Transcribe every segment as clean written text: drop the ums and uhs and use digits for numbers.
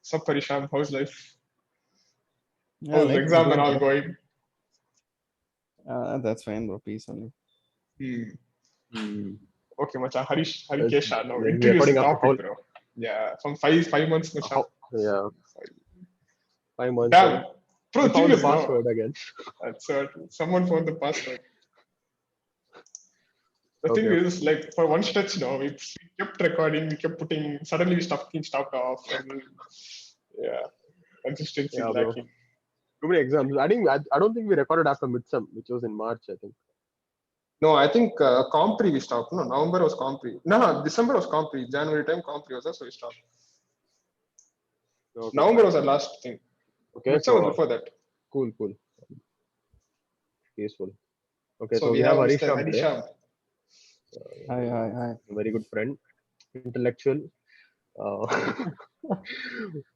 Sup, Harishyam, how's life? Yeah, How's the life is exam good, and all bro. going? That's fine, bro. Peace only. Hmm. Okay, macha. It's, Harikesha, now we're introduce recording the after topic, bro. Yeah, from five months, macha. yeah, 5 months. Damn. Bro, I the thing found the is, no. password again. That's someone found the password. The thing Okay. is, like, for one stretch now, we kept recording, we kept putting, suddenly we stopped off, and yeah, consistency Yeah, bro. lacking. Too many exams. I don't think we recorded after midsem, which was in March, I think. No, I think Compre we stopped. No, November was Compre. No, December was Compre. January time Compre was there, so we stopped. Okay, November fine. was our last thing. Okay, Midsummer was so before that. cool. Peaceful. Okay, So so we we have have Mr. Harishyam today. Harishyam. Hi. A very good friend, intellectual. Uh,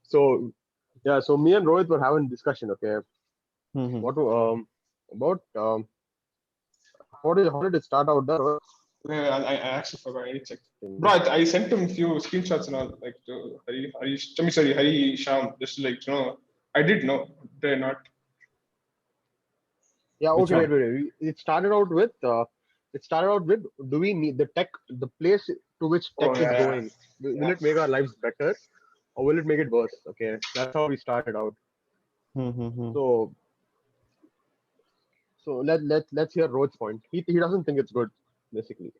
so yeah, so me and Rohit were having discussion. Okay, Mm-hmm. what about how did it start out there? Rohit? I actually forgot. I need to check. Bro, I sent him a few screenshots and all, like to Hari Sham, just like, I did know. They're not. Yeah, Which okay, one? wait. It started out with do we need the tech, the place to which tech Oh, is yeah. going? Will Yeah. it make our lives better or will it make it worse? Okay, that's how we started out. Mm-hmm. So let's hear Rohit's point. He doesn't think it's good, basically.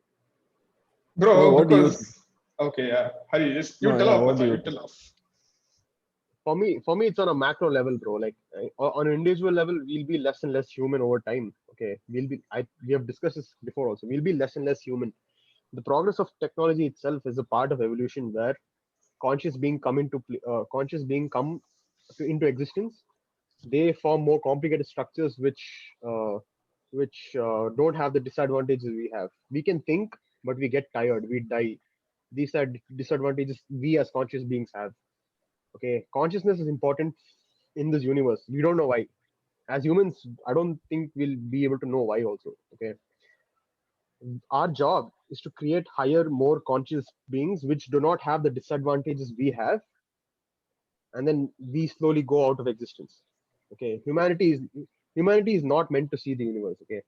Bro, What do you? because. Okay, yeah. Hari, just you No, tell yeah. off, What do Macha, you you think? tell off. For me, it's on a macro level, bro. Like on an individual level, we'll be less and less human over time. Okay, we have discussed this before also. We'll be less and less human. The progress of technology itself is a part of evolution where conscious being into existence. They form more complicated structures which don't have the disadvantages we have. We can think, but we get tired, we die. These are disadvantages we as conscious beings have. Okay, consciousness is important in this universe. We don't know why. As humans, I don't think we'll be able to know why also. Okay, our job is to create higher, more conscious beings which do not have the disadvantages we have, and then we slowly go out of existence. Okay, humanity is not meant to see the universe. Okay,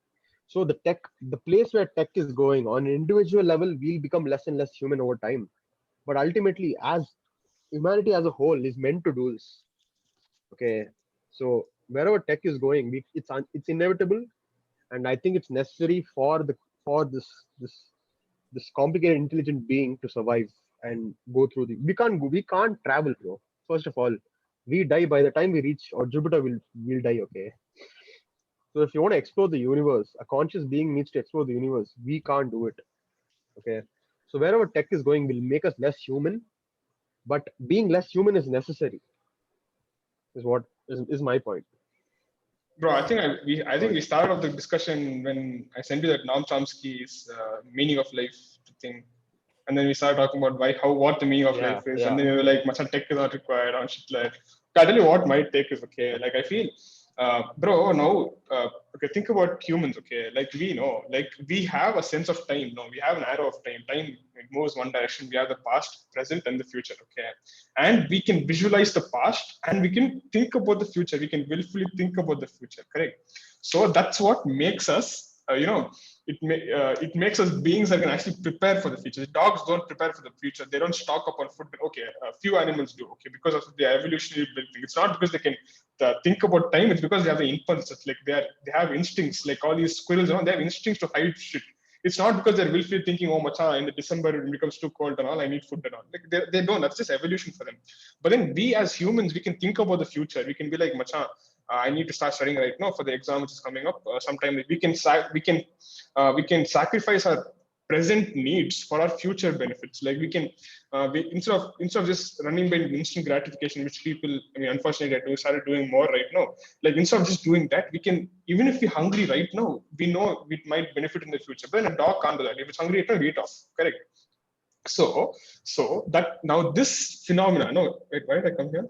so the place where tech is going on an individual level, we'll become less and less human over time. But ultimately, as humanity as a whole is meant to do this. Okay, so wherever tech is going, it's inevitable, and I think it's necessary for this complicated intelligent being to survive and go through the. We can't travel, bro. First of all, we die by the time we reach, or Jupiter will die. Okay, so if you want to explore the universe, a conscious being needs to explore the universe. We can't do it. Okay, so wherever tech is going will make us less human, but being less human is necessary. Is my point. Bro, I think we Right. started off the discussion when I sent you that Noam Chomsky's meaning of life thing, and then we started talking about what the meaning of Yeah, life is, and yeah. then you were like, "Much tech is not required," or shit like. I tell you what, my take is okay. Like I feel, bro, now, okay, think about humans. Okay, like we know, like we have a sense of time. No, we have an arrow of time. Time it moves one direction. We have the past, present, and the future. Okay, and we can visualize the past and we can think about the future. We can willfully think about the future. Correct. So that's what makes us, it makes us beings that can actually prepare for the future. Dogs don't prepare for the future. They don't stock up on food. Okay, a few animals do. Okay, because of the evolutionary building. It's not because they can think about time. It's because they have the impulses. Like they have instincts. Like all these squirrels, they have instincts to hide shit. It's not because they're willfully thinking, oh, macha, in the December it becomes too cold and all, I need food and all. Like they don't. That's just evolution for them. But then we as humans, we can think about the future. We can be like, macha, I need to start studying right now for the exam which is coming up. Sometime we can sacrifice our present needs for our future benefits. Like we can, instead of just running by instant gratification, which people, I mean, unfortunately, we started doing more right now. Like instead of just doing that, we can, even if we're hungry right now, we know we might benefit in the future. But then a dog can't do that. If it's hungry, it will eat off. Correct. So that now this phenomena. No, wait, why did I come here?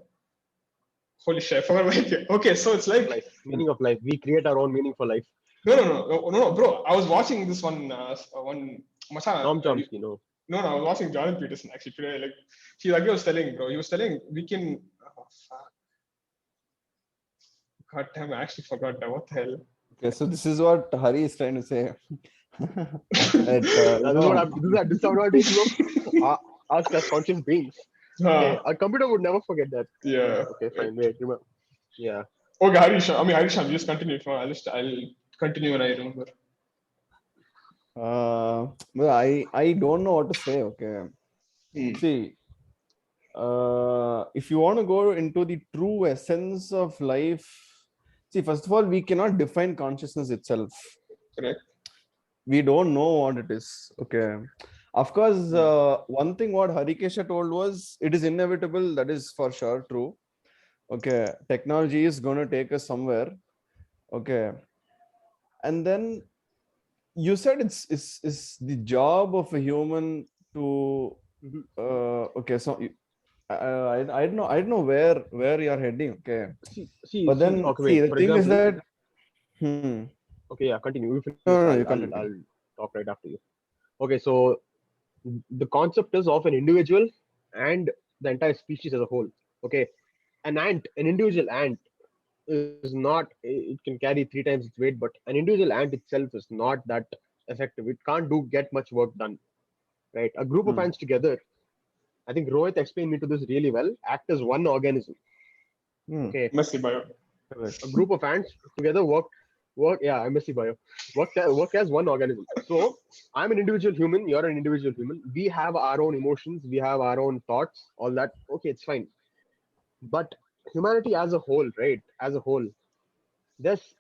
Holy shit! I forgot my. Okay, so it's like Life, meaning of life. We create our own meaning for life. no, bro. I was watching this one. Macha, Noam Chomsky, no. no, I was watching Jordan Peterson actually today. Like he was telling, bro. He was telling we can. fuck. God damn, I actually forgot that. What the hell? Okay, so this is what Hari is trying to say. That, This is what this is a disadvantage of us as conscious beings. Okay, Huh. a computer would never forget that. Yeah. Okay, fine. Wait, remember? Yeah. Okay, Harishyam, just continue. If you want. I'll continue when I remember. well, I don't know what to say. Okay, Hmm. see, if you want to go into the true essence of life, see, first of all, we cannot define consciousness itself. Correct. We don't know what it is. Okay, of course, one thing what Harikesha told was it is inevitable. That is for sure true. Okay, technology is going to take us somewhere. Okay, and then you said it's the job of a human to Mhm. okay, so I don't know where you're heading. Okay, See. but then Okay, see wait. the For thing is example, that okay, yeah, continue. You no, finish. no, I'll you I'll continue. I'll talk right after you. Okay, so the concept is of an individual and the entire species as a whole. Okay, an individual ant is not. It can carry 3 times its weight, but an individual ant itself is not that effective. It can't do get much work done. Right? A group of Hmm. ants together. I think Rohit explained me to this really well. Act as one organism. Hmm. Okay, Messy bio. a Correct. group of ants together work. Yeah, MSc bio. Work as one organism. So I'm an individual human. You're an individual human. We have our own emotions. We have our own thoughts. All that. Okay, it's fine. But humanity as a whole, right? As a whole, there's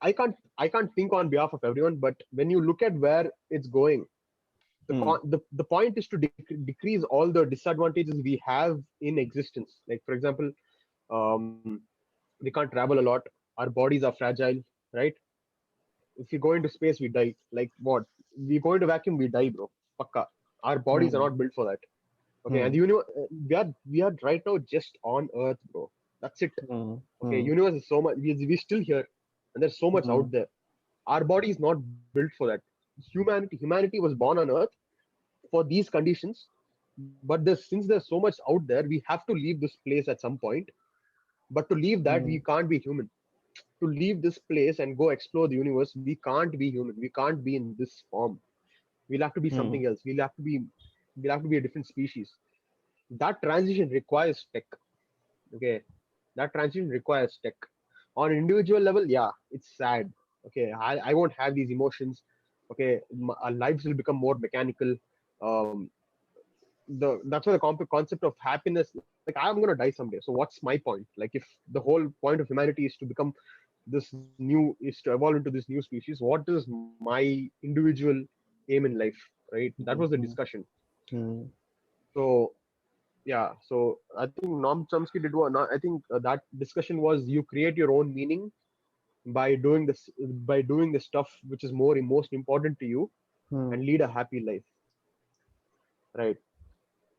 I can't think on behalf of everyone. But when you look at where it's going, Hmm. the point is to decrease all the disadvantages we have in existence. Like for example, um, we can't travel a lot. Our bodies are fragile, right? If we go into space, we die. Like what? We go into vacuum, we die, bro. Pakka. Our bodies are Hmm. not built for that. Okay, and Hmm. the universe, we are right now just on Earth, bro. That's it. Hmm. Okay, Hmm. universe is so much. We're still here, and there's so much Hmm. out there. Our body is not built for that. Humanity was born on Earth for these conditions, but since there's so much out there, we have to leave this place at some point. But to leave that, Hmm. we can't be human. To leave this place and go explore the universe, we can't be human. We can't be in this form. We'll have to be Hmm. something else. We'll have to be a different species. That transition requires tech. Okay, that transition requires tech. On an individual level, yeah, it's sad. Okay, I won't have these emotions. Okay, our lives will become more mechanical. Um, that's why the concept of happiness, like I'm gonna die someday. So what's my point? Like if the whole point of humanity is to become is to evolve into this new species, what is my individual aim in life, right? That was the Hmm. discussion. Hmm. So yeah, so I think Noam Chomsky did one. I think that discussion was you create your own meaning by doing the stuff which is most important to you Hmm. and lead a happy life, right?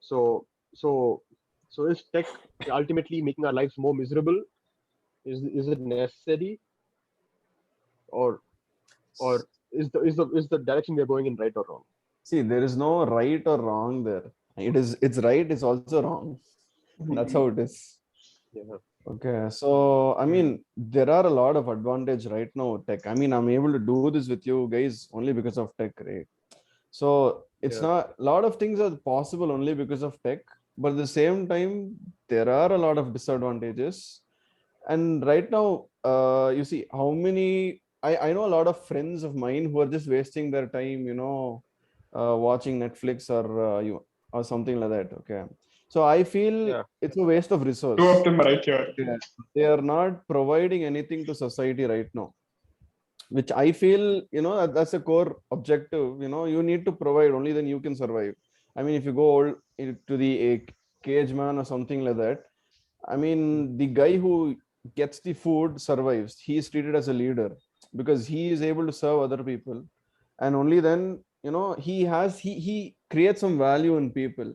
So so so is tech ultimately making our lives more miserable? Is it necessary, or or is the direction we are going in right or wrong? See, there is no right or wrong there. It's right, it's also wrong. That's how it is. Yeah. Okay, so I mean, there are a lot of advantage right now, tech. I mean, I'm able to do this with you guys only because of tech, right? So it's Yeah. not a lot of things are possible only because of tech, but at the same time, there are a lot of disadvantages. And right now, you see how many I know a lot of friends of mine who are just wasting their time, watching Netflix or something like that. Okay, so I feel Yeah. it's a waste of Two of resource. them right here. Yeah. They are not providing anything to society right now, which I feel, that's a core objective. You need to provide, only then you can survive. I mean, if you go to the cage man or something like that, I mean, the guy who gets the food survives. He is treated as a leader because he is able to serve other people, and only then, he creates some value in people.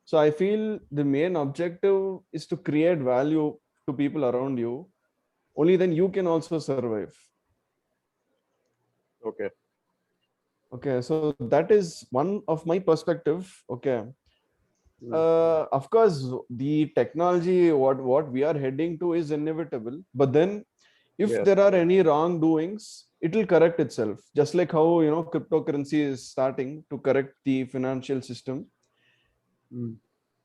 So I feel the main objective is to create value to people around you. Only then you can also survive. Okay. Okay, so that is one of my perspective. Okay, Of course, the technology, what we are heading to is inevitable. But then, if Yeah. there are any wrongdoings, it will correct itself. Just like how cryptocurrency is starting to correct the financial system. Mm.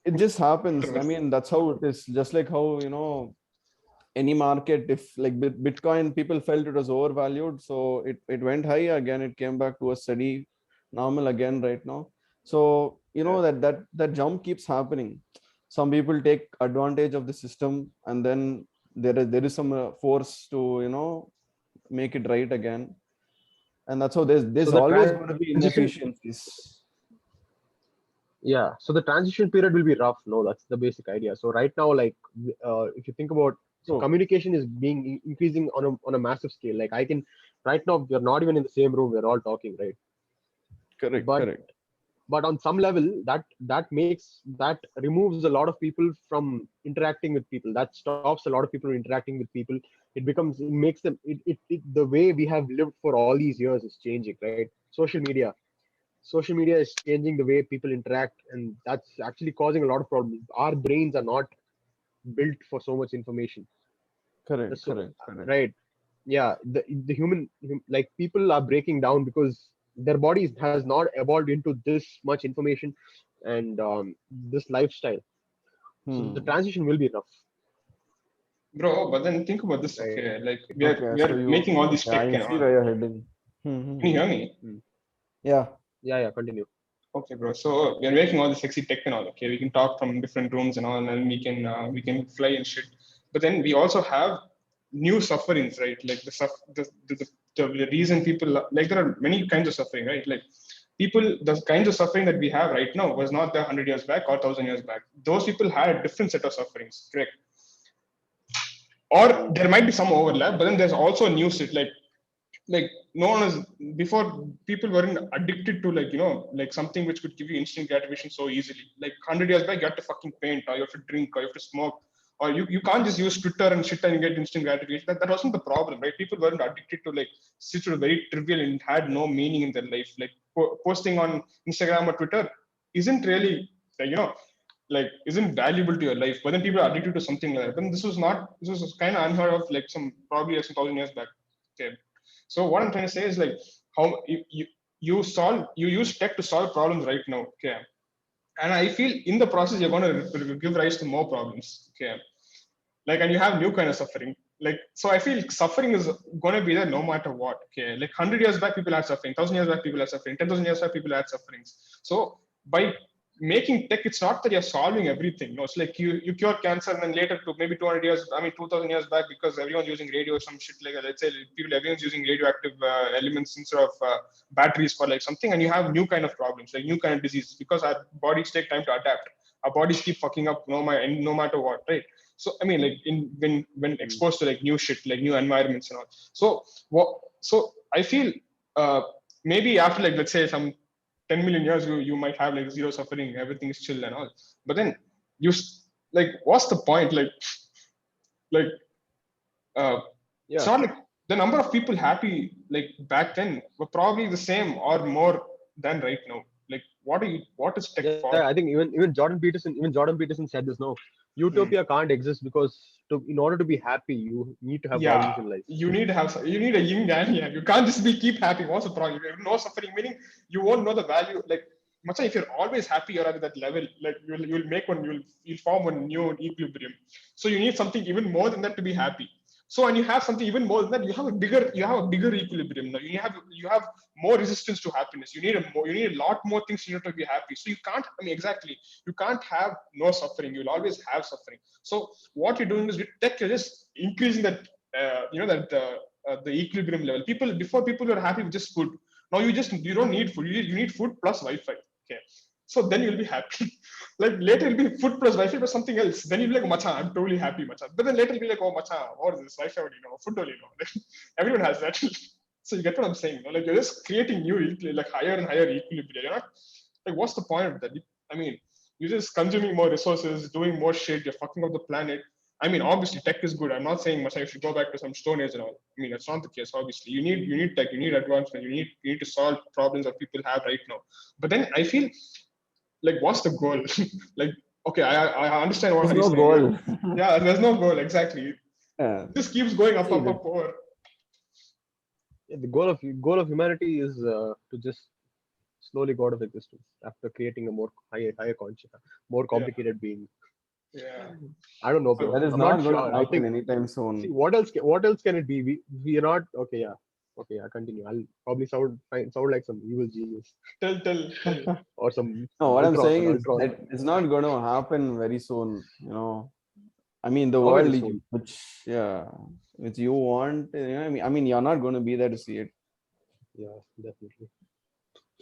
It just happens. I 100%. mean, that's how it is. Just like how any market, if like Bitcoin, people felt it was overvalued, so it went high again. It came back to a steady normal again right now. So Yeah. that jump keeps happening. Some people take advantage of the system, and then there is some force to make it right again. And that's how So there's the always going to be transition, inefficiencies. yeah. So the transition period will be rough. No, that's the basic idea. So right now, like, if you think about, so True. communication is being increasing on a massive scale. Like I can, right now we're not even in the same room. We're all talking, right? Correct, But correct. on some level, that removes a lot of people from interacting with people. That stops a lot of people interacting with people. It makes them the way we have lived for all these years is changing, right? Social media is changing the way people interact, and that's actually causing a lot of problems. Our brains are not built for so much information. Correct, So correct, correct. right, yeah, the like people are breaking down because their bodies has not evolved into this much information and this lifestyle. So the Hmm. transition will be rough, Bro, but then think about this, right? okay? Like we are Okay, we so are making all this yeah, tech I and see all. where you're heading. Can you Hmm. hear me? Mm. Yeah. Yeah, continue. Okay, bro. So we are making all the sexy tech and all. Okay, we can talk from different rooms and all, and we can fly and shit. But then we also have new sufferings, right? Like the reason people like there are many kinds of suffering, right? Like the kinds of suffering that we have right now was not there 100 years back or 1,000 years back. Those people had a different set of sufferings, correct? Or Mm. there might be some overlap, but then there's also a new shit like no one is before people weren't addicted to like something which could give you instant gratification so easily. Like 100 years back, you have to fucking paint, or you have to drink, or you have to smoke, or you can't just use Twitter and shit and get instant gratification. That wasn't the problem, right? People weren't addicted to like such a very trivial and had no meaning in their life. Like posting on Instagram or Twitter isn't really like, like isn't valuable to your life, but then people are addicted to something like that. But this was kind of unheard of like some probably like some 1,000 years back. Okay. So what I'm trying to say is like how you use tech to solve problems right now. Okay. And I feel in the process you're going to give rise to more problems. Okay. Like, and you have new kind of suffering. Like, so I feel suffering is going to be there no matter what. Okay. Like 100 years back, people had suffering. 1,000 years back, people had suffering. 10,000 years back, people had sufferings. So by making tech, it's not that you're solving everything. No, it's like you cure cancer, and then later to maybe 200 years, I mean 2,000 years back, because everyone's using radio or some shit like that. Let's say everyone's using radioactive elements instead of batteries for like something, and you have new kind of problems, like new kind of diseases, because our bodies take time to adapt. Our bodies keep fucking up no matter what, right? So I mean, like when Mm. exposed to like new shit, like new environments and all. So what? So I feel maybe after like let's say some 10 million years, you might have like zero suffering, everything is chill and all. But then like, what's the point? Like uh, it's Yeah. not like the number of people happy like back then were probably the same or more than right now. Like, what is tech Yeah, I for? think even Jordan Peterson said this. No, Hmm. utopia can't exist because in order to be happy, you need to have Yeah, problems in life. you need a yin and yang. You can't just be keep happy. What's the problem? You have no suffering, meaning you won't know the value. Like, much if you're always happy, you're at that level. Like you'll form one new equilibrium. So you need something even more than that to be happy. So when you have something even more than that, you have a bigger equilibrium now. You have more resistance to happiness. You need a lot more things in order to be happy. So you can't. I mean, exactly. You can't have no suffering. You'll always have suffering. So what you're doing is with tech, you're just increasing that the equilibrium level. People were happy with just food. Now you don't need food. You need food plus Wi-Fi. Okay, so then you'll be happy. Like later it'll be food plus Wi-Fi plus something else. Then you'll be like, macha, I'm totally happy, macha. But then later you'll be like, oh, macha, what is this? Wi-Fi only, food only, Like, everyone has that. So you get what I'm saying, Like you're just creating like higher and higher equilibrium. You're not like, what's the point of that? I mean, you're just consuming more resources, doing more shit. You're fucking up the planet. I mean, obviously, tech is good. I'm not saying much. I should go back to some Stone Age and all. I mean, that's not the case. Obviously, you need tech, you need advancement, you need to solve problems that people have right now. But then I feel like what's the goal? Like, okay, I understand what There's he's no saying. goal. Yeah, there's no goal exactly. Yeah. This keeps going up, See, up, up over. Yeah, the goal of humanity is to just slowly go out of existence after creating a more higher conscious, more Yeah, complicated being. yeah. I don't know, So bro. that is I'm not not going to sure. I happen think. anytime See, soon. what else can it be? We are not okay. Yeah, okay. I continue. I'll probably sound like some evil genius tell. or some No, what I'm Ultron. saying An is Ultron. that it's not going to happen very soon. I mean, the How very world soon? yeah, which you want. I mean, you're not going to be there to see it. Yeah, definitely.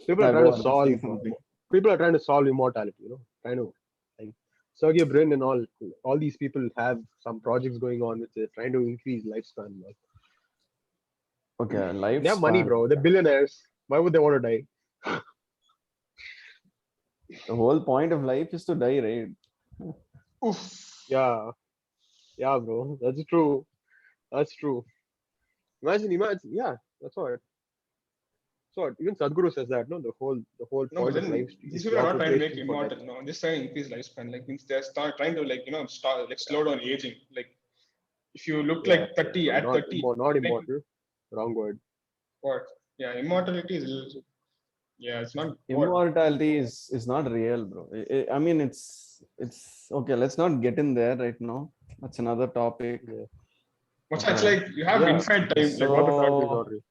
People are Yeah, trying go to on. You're solve. saying something. People are trying to solve immortality. Trying to like Sergey Brin and all these people have some projects going on which they're trying to increase lifespan. Okay, They have money, lifespan. bro. They're billionaires. Why would they want to die? The whole point of life is to die, right? Oof. Yeah, yeah, bro. That's true. That's true. Imagine. Yeah, that's what. So even Sadhguru says that. No, the whole No, but point of then life these is people to are have not trying to make preparation for death. immortal. No, just trying to increase lifespan. Like means they're start trying to start like slow down aging. Like if you look Yeah, like yeah. 30 No, at not 30, not make immortal. Wrong word. what? Yeah, immortality is yeah, it's not what. Immortality is not real, bro. I mean, it's okay. Let's not get in there right now. That's another topic. Yeah, What's it's Okay. like you have yeah. infinite time. Like what the fuck? Immortality is not So, real.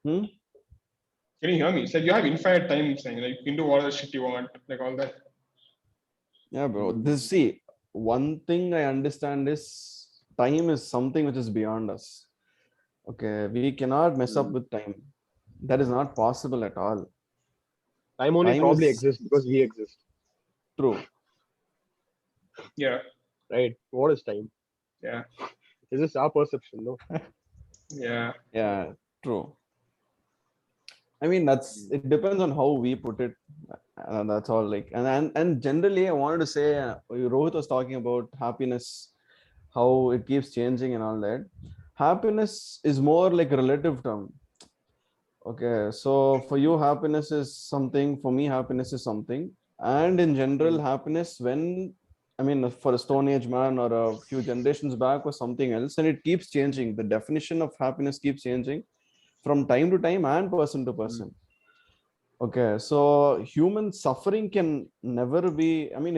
hmm? Can you hear me? It's like you have infinite time saying like you can do whatever shit you want, like all that. Yeah, bro. Mm, One thing I understand is time is something which is beyond us. Okay, we cannot mess up mm. with time. That is not possible at all. Time only Time probably is exists because we exist, true. Yeah, right? What is time? yeah, It's just our perception, no? yeah. Yeah, true. I mean, Mm. it depends on how we put it. That's all. Like, and generally, I wanted to say, Rohit was talking about happiness, how it keeps changing and all that. Happiness is more like a relative term. Okay, so for you, happiness is something. For me, happiness is something. And in general, Mm. happiness, I mean, for a Stone Age man or a few generations back, was something else, and it keeps changing. The definition of happiness keeps changing from time to time and person to Mm. person. Okay, so human suffering can never be. I mean,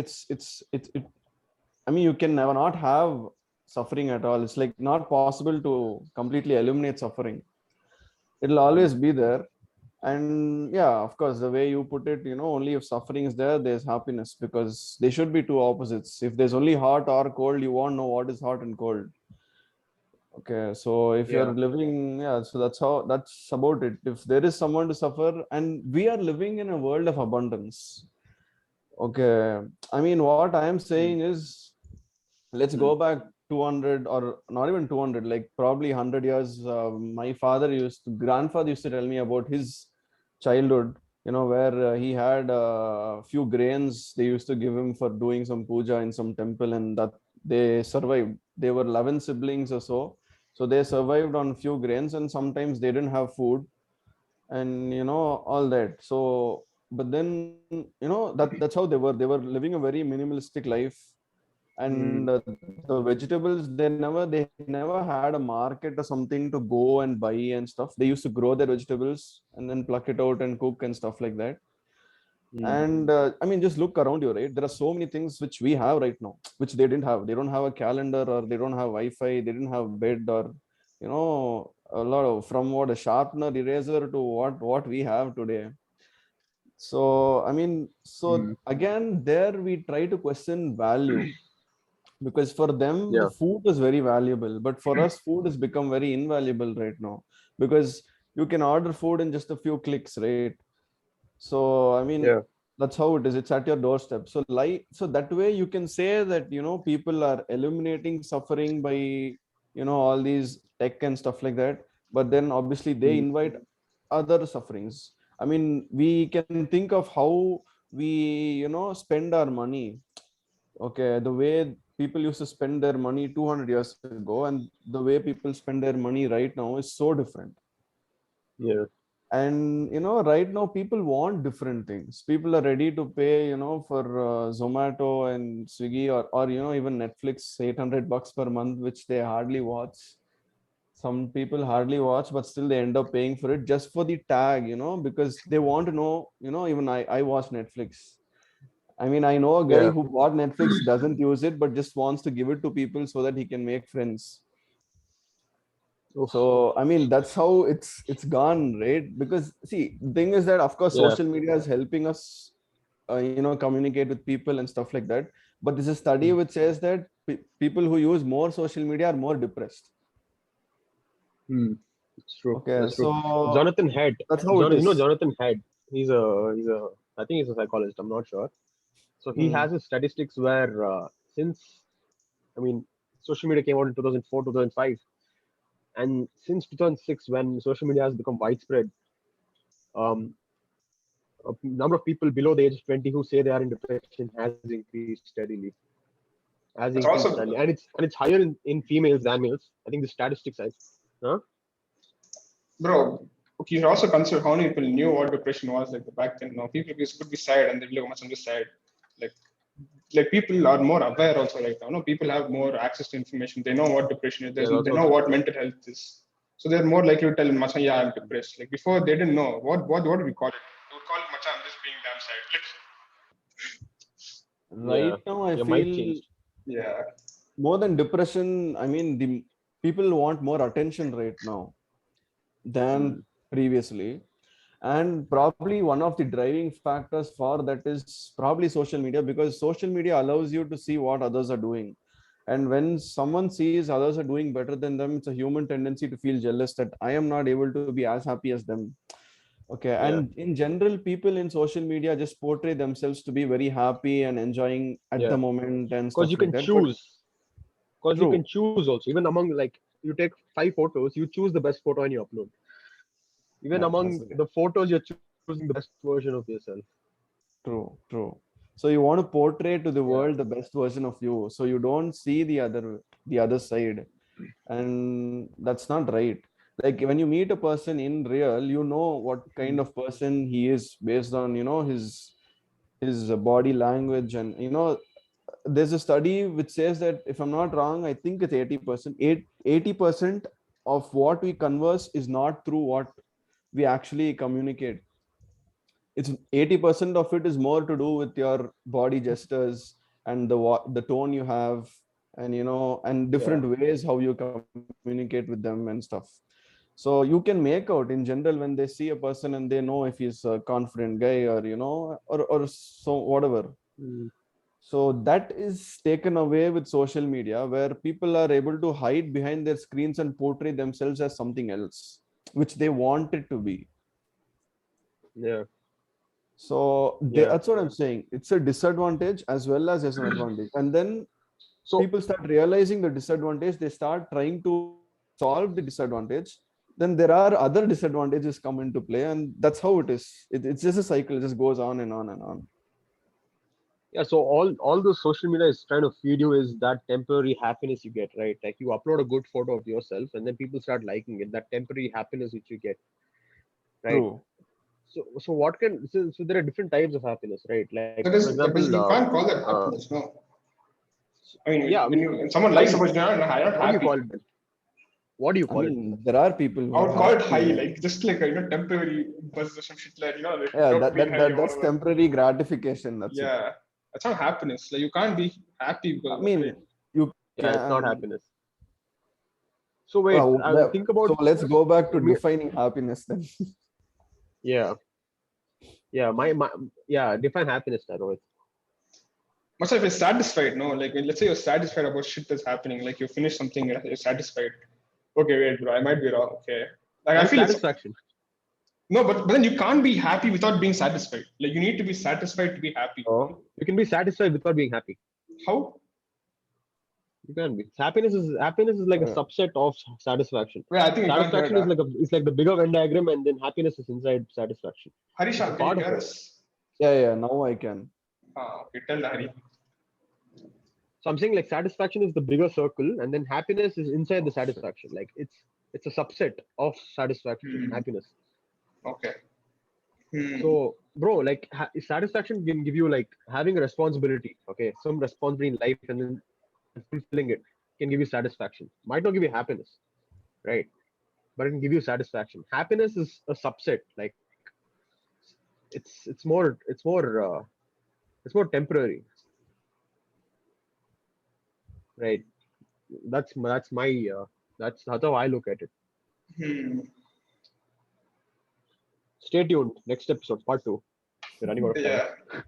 I mean, you can never not have suffering at all. It's like not possible to completely eliminate suffering. It'll always be there. And yeah, of course, the way you put it, only if suffering is there, there's happiness, because they should be two opposites. If there's only hot or cold, you won't know what is hot and cold. Okay, so if you're Yeah. living, yeah, so that's about it. If there is someone to suffer, and we are living in a world of abundance. Okay, I mean, what I am saying Mm. is, let's Mm. go back 200, or not even 200, like probably 100 years. My grandfather used to tell me about his childhood, where he had a few grains they used to give him for doing some puja in some temple, and that they survived. They were 11 siblings or so. So they survived on few grains, and sometimes they didn't have food, and all that. So, but then, that's how they were living a very minimalistic life. And Mm. the vegetables, they never had a market or something to go and buy and stuff. They used to grow their vegetables and then pluck it out and cook and stuff like that. Mm. And I mean, just look around you, right? There are so many things which we have right now which they didn't have. They don't have a calendar, or they don't have Wi-Fi, they didn't have bed, or a lot of, from what, a sharpener, eraser, to what we have today. So I mean, so Mm. again, there we try to question value, because for them the Yeah. food is very valuable, but for us food has become very invaluable right now, because you can order food in just a few clicks, right? So I mean, Yeah. that's how it is. It's at your doorstep. So that way you can say that people are eliminating suffering by all these tech and stuff like that, but then obviously they Mm. invite other sufferings. I mean, we can think of how we spend our money. Okay, the way people used to spend their money 200 years ago, and the way people spend their money right now is so different. Yeah. And right now people want different things. People are ready to pay for Zomato and Swiggy, or even Netflix, $800 per month, which they hardly watch. Some people hardly watch, but still they end up paying for it just for the tag, because they want to know. Even I watch Netflix. I mean, I know a guy Yeah. who bought Netflix, doesn't use it, but just wants to give it to people so that he can make friends. Oof. So I mean, that's how it's gone, right? Because see, the thing is that of course Yeah. social media is helping us, communicate with people and stuff like that. But there's a study which says that people who use more social media are more depressed. Hmm. It's true. Okay, That's true. so Jonathan Head. that's how it is. Jonathan Head. He's a I think he's a psychologist. I'm not sure. So he Hmm. has his statistics where since I mean social media came out in 2004, 2005, and since 2006 when social media has become widespread, um, a number of people below the age of 20 who say they are in depression has increased steadily. That's also, And it's higher in females than males. I think the statistics says. Huh? bro. Okay, you should also consider how many people knew what depression was like back then. No, people could be sad and they'd be like, "Oh, much I'm just sad." Like, people are more aware also right now. No, people have more access to information. They know what depression is. Yeah, that's They know also what true. mental health is. So they're more likely to tell Macha, yeah, I'm depressed. Like before, they didn't know what do we call it? We would call it Macha, I'm just being damn sad. Like, Yeah, Right now, I your mic feel changed. yeah, more than depression. I mean, the people want more attention right now Hmm. than previously. And probably one of the driving factors for that is probably social media, because social media allows you to see what others are doing. And when someone sees others are doing better than them, it's a human tendency to feel jealous that I am not able to be as happy as them. Okay. Yeah, And in general, people in social media just portray themselves to be very happy and enjoying at the yeah. moment and Because stuff you like can that. But choose. Because you can true, choose also. Even among like you take 5 photos, you choose the best photo and you upload. Even yeah, among the photos, you're choosing the best version of yourself. true, true. So you want to portray to the Yeah, world the best version of you. So you don't see the other side. And that's not right. Like when you meet a person in real, you know what kind of person he is based on, his body language. And there's a study which says that if I'm not wrong, I think it's 80%. 80% of what we converse is not through what we actually communicate. It's 80% of it is more to do with your body gestures and the tone you have, and and yeah, different ways how you communicate with them and stuff. So you can make out in general when they see a person and they know if he's a confident guy, or or so whatever. mm, So that is taken away with social media, where people are able to hide behind their screens and portray themselves as something else, which they want it to be. yeah, So yeah. that's what I'm saying. It's a disadvantage as well as an advantage. And then So people start realizing the disadvantage. They start trying to solve the disadvantage. Then there are other disadvantages come into play, and that's how it is. It's just a cycle. It just goes on and on and on. yeah, so all the social media is trying to feed you is that temporary happiness you get, right? Like you upload a good photo of yourself, and then people start liking it. That temporary happiness which you get, right? True. So what can so there are different types of happiness, right? Like that for is that example, is you can't call that happiness. No, I yeah, mean I when mean, you when someone I likes mean, about you, I'm not what do you happy. call it then? What do you I call it? mean, there are people I who are would call it high, happy. like just like a temporary buzz or some shit like like Yeah, without being high or that's whatever. temporary gratification. That's it. Yeah, that's not happiness. Like you can't be happy I because of that, right? mean, you Yeah, it's not can. happiness. So wait, think So about. let's go back to I mean, defining happiness then. yeah, yeah, my yeah, define happiness, Rohit. Much if you're satisfied, no? Like when, let's say you're satisfied about shit that's happening, like you finish something, you're satisfied. Okay, wait, bro, I might be wrong. Okay, like I That is feel it's satisfaction. no, but then you can't be happy without being satisfied. Like you need to be satisfied to be happy. Oh, You can be satisfied without being happy. How? You can be. Happiness is like a uh, subset of satisfaction. Well, I think you can't hear Satisfaction that. is like the bigger Venn diagram, and then happiness is inside satisfaction. It's a Harishyam, can you part of hear it. us? yeah. Now I can. Okay, tell the Hari. So I'm saying like satisfaction is the bigger circle, and then happiness is inside the Oh shit. satisfaction. Like it's a subset of satisfaction, Hmm. happiness. Okay. So, bro, like satisfaction can give you like having a responsibility, okay, some responsibility in life, and then fulfilling it can give you satisfaction. Might not give you happiness, right? But it can give you satisfaction. Happiness is a subset. Like it's more temporary, right? That's my that's how I look at it. Hmm. Stay tuned. Next episode, part 2. We're running out of time. Yeah.